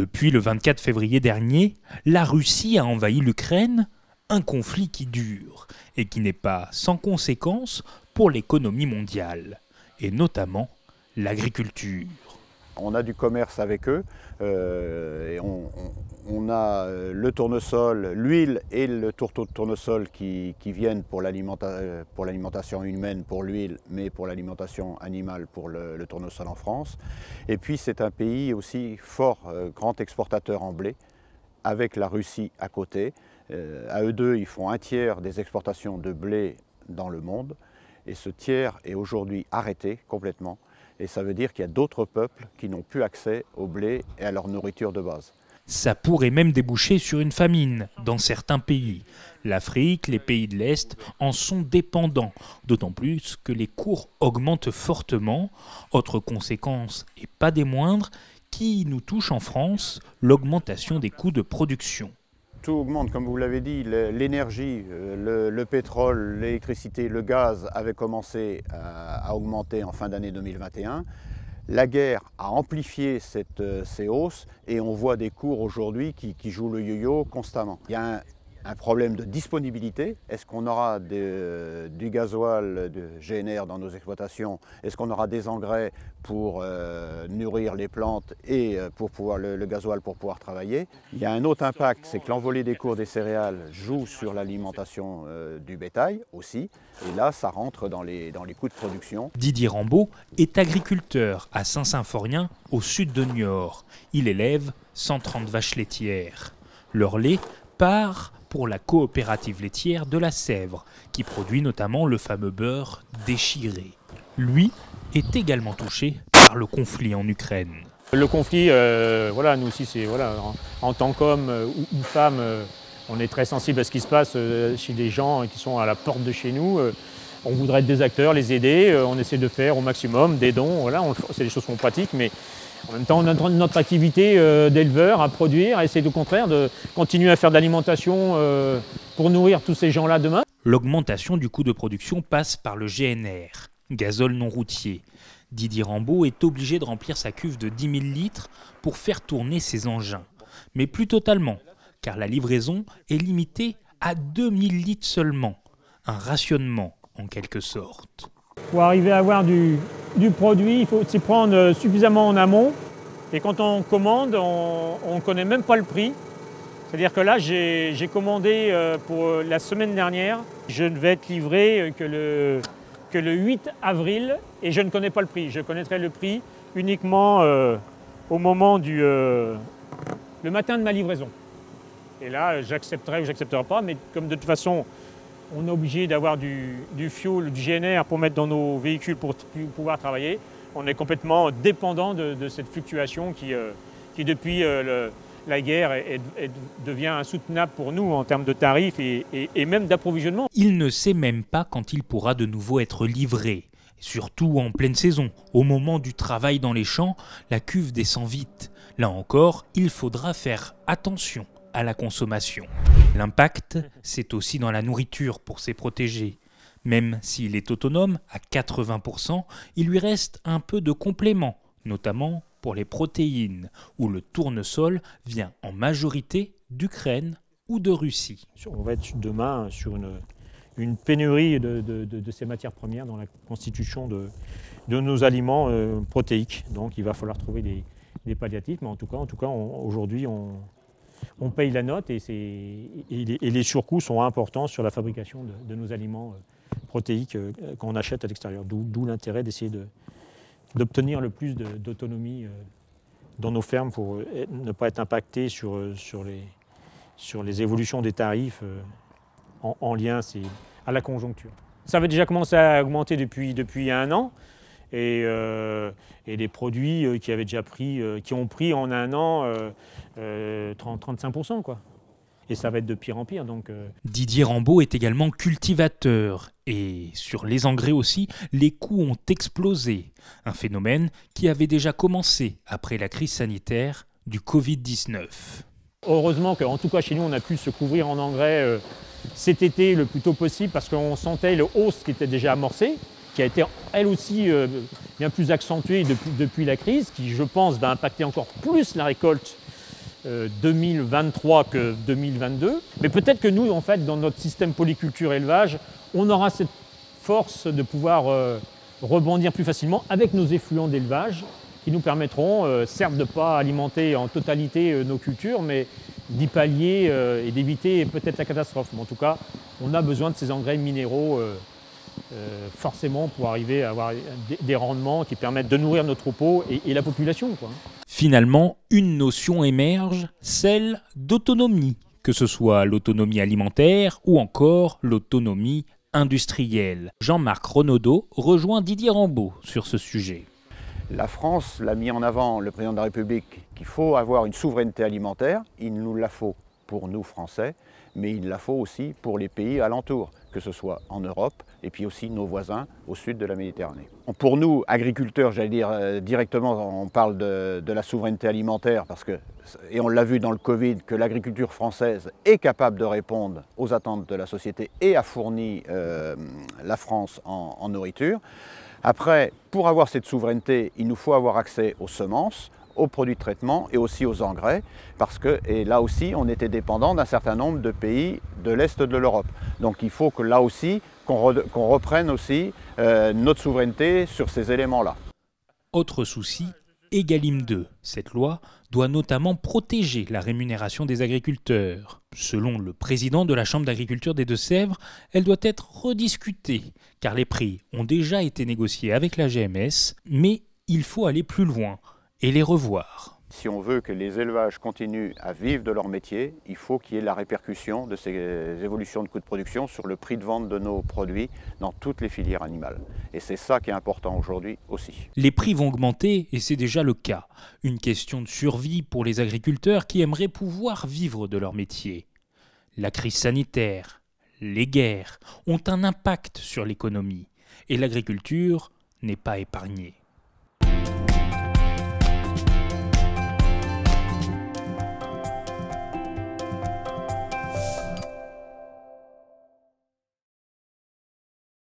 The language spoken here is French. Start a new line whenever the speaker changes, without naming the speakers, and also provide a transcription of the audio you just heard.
Depuis le 24 février dernier, la Russie a envahi l'Ukraine, un conflit qui dure et qui n'est pas sans conséquences pour l'économie mondiale, et notamment l'agriculture.
On a du commerce avec eux, et on a le tournesol, l'huile et le tourteau de tournesol qui viennent pour l'alimentation humaine pour l'huile, mais pour l'alimentation animale pour le tournesol en France. Et puis c'est un pays aussi fort, grand exportateur en blé, avec la Russie à côté. À eux deux, ils font un tiers des exportations de blé dans le monde, et ce tiers est aujourd'hui arrêté complètement. Et ça veut dire qu'il y a d'autres peuples qui n'ont plus accès au blé et à leur nourriture de base.
Ça pourrait même déboucher sur une famine dans certains pays. L'Afrique, les pays de l'Est en sont dépendants, d'autant plus que les cours augmentent fortement. Autre conséquence, et pas des moindres, qui nous touche en France, l'augmentation des coûts de production.
Tout augmente, comme vous l'avez dit, l'énergie, le pétrole, l'électricité, le gaz avaient commencé à augmenter en fin d'année 2021. La guerre a amplifié ces hausses et on voit des cours aujourd'hui qui jouent le yo-yo constamment. Il y a un problème de disponibilité. Est-ce qu'on aura du gasoil de GNR dans nos exploitations? Est-ce qu'on aura des engrais pour nourrir les plantes et pour pouvoir le gasoil pour pouvoir travailler? Il y a un autre impact, c'est que l'envolée des cours des céréales joue sur l'alimentation du bétail aussi. Et là, ça rentre dans les coûts de production.
Didier Rambaud est agriculteur à Saint-Symphorien, au sud de Niort. Il élève 130 vaches laitières. Leur lait part pour la coopérative laitière de la Sèvre, qui produit notamment le fameux beurre déchiré. Lui est également touché par le conflit en Ukraine.
Le conflit, voilà, nous aussi, c'est voilà, en tant qu'homme ou femme, on est très sensible à ce qui se passe chez des gens qui sont à la porte de chez nous. On voudrait être des acteurs, les aider, on essaie de faire au maximum des dons, voilà, c'est des choses qu'on pratique, mais en même temps, on a notre activité d'éleveur à produire, à essayer au contraire de continuer à faire de l'alimentation pour nourrir tous ces gens-là demain.
L'augmentation du coût de production passe par le GNR, gazole non routier. Didier Rambaud est obligé de remplir sa cuve de 10 000 litres pour faire tourner ses engins. Mais plus totalement, car la livraison est limitée à 2 000 litres seulement. Un rationnement, en quelque sorte.
Pour arriver à avoir du produit, il faut s'y prendre suffisamment en amont. Et quand on commande, on ne connaît même pas le prix. C'est-à-dire que là, j'ai commandé pour la semaine dernière. Je ne vais être livré que le 8 avril et je ne connais pas le prix. Je connaîtrai le prix uniquement au moment le matin de ma livraison. Et là, j'accepterai ou j'accepterai pas, mais comme de toute façon, on est obligé d'avoir du fuel, du GNR pour mettre dans nos véhicules pour pouvoir travailler. On est complètement dépendant de cette fluctuation qui depuis la guerre, devient insoutenable pour nous en termes de tarifs et même d'approvisionnement.
Il ne sait même pas quand il pourra de nouveau être livré. Surtout en pleine saison, au moment du travail dans les champs, la cuve descend vite. Là encore, il faudra faire attention à la consommation. L'impact, c'est aussi dans la nourriture pour ses protégés. Même s'il est autonome à 80%, il lui reste un peu de complément, notamment pour les protéines, où le tournesol vient en majorité d'Ukraine ou de Russie.
On va être demain sur une pénurie de ces matières premières dans la constitution de nos aliments protéiques. Donc il va falloir trouver des palliatifs, mais en tout cas aujourd'hui on paye la note et les surcoûts sont importants sur la fabrication de nos aliments protéiques qu'on achète à l'extérieur. D'où l'intérêt d'essayer d'obtenir le plus d'autonomie dans nos fermes pour ne pas être impacté sur les évolutions des tarifs en lien à la conjoncture. Ça avait déjà commencé à augmenter depuis 1 an. Et les produits qui ont pris en 1 an 35%, quoi. Et ça va être de pire en pire. Donc,
Didier Rambaud est également cultivateur. Et sur les engrais aussi, les coûts ont explosé. Un phénomène qui avait déjà commencé après la crise sanitaire du Covid-19.
Heureusement qu'en tout cas chez nous, on a pu se couvrir en engrais cet été le plus tôt possible parce qu'on sentait le hausse qui était déjà amorcée, qui a été elle aussi bien plus accentuée depuis la crise, qui je pense va impacter encore plus la récolte 2023 que 2022. Mais peut-être que nous, en fait, dans notre système polyculture-élevage, on aura cette force de pouvoir rebondir plus facilement avec nos effluents d'élevage qui nous permettront, certes, de ne pas alimenter en totalité nos cultures, mais d'y pallier et d'éviter peut-être la catastrophe. Mais en tout cas, on a besoin de ces engrais minéraux forcément pour arriver à avoir des rendements qui permettent de nourrir nos troupeaux et la population, quoi.
Finalement, une notion émerge, celle d'autonomie, que ce soit l'autonomie alimentaire ou encore l'autonomie industrielle. Jean-Marc Renaudot rejoint Didier Rambaud sur ce sujet.
La France l'a mis en avant, le président de la République, qu'il faut avoir une souveraineté alimentaire. Il nous la faut pour nous Français, mais il la faut aussi pour les pays alentours, que ce soit en Europe et puis aussi nos voisins au sud de la Méditerranée. Pour nous, agriculteurs, j'allais dire directement, on parle de la souveraineté alimentaire parce que, et on l'a vu dans le Covid, que l'agriculture française est capable de répondre aux attentes de la société et a fourni la France en nourriture. Après, pour avoir cette souveraineté, il nous faut avoir accès aux semences, aux produits de traitement et aussi aux engrais, parce que, et là aussi, on était dépendant d'un certain nombre de pays de l'Est de l'Europe. Donc il faut que là aussi, qu'on reprenne aussi notre souveraineté sur ces éléments-là.
Autre souci, Egalim 2. Cette loi doit notamment protéger la rémunération des agriculteurs. Selon le président de la Chambre d'agriculture des Deux-Sèvres, elle doit être rediscutée, car les prix ont déjà été négociés avec la GMS, mais il faut aller plus loin et les revoir.
Si on veut que les élevages continuent à vivre de leur métier, il faut qu'il y ait la répercussion de ces évolutions de coûts de production sur le prix de vente de nos produits dans toutes les filières animales. Et c'est ça qui est important aujourd'hui aussi.
Les prix vont augmenter et c'est déjà le cas. Une question de survie pour les agriculteurs qui aimeraient pouvoir vivre de leur métier. La crise sanitaire, les guerres ont un impact sur l'économie et l'agriculture n'est pas épargnée.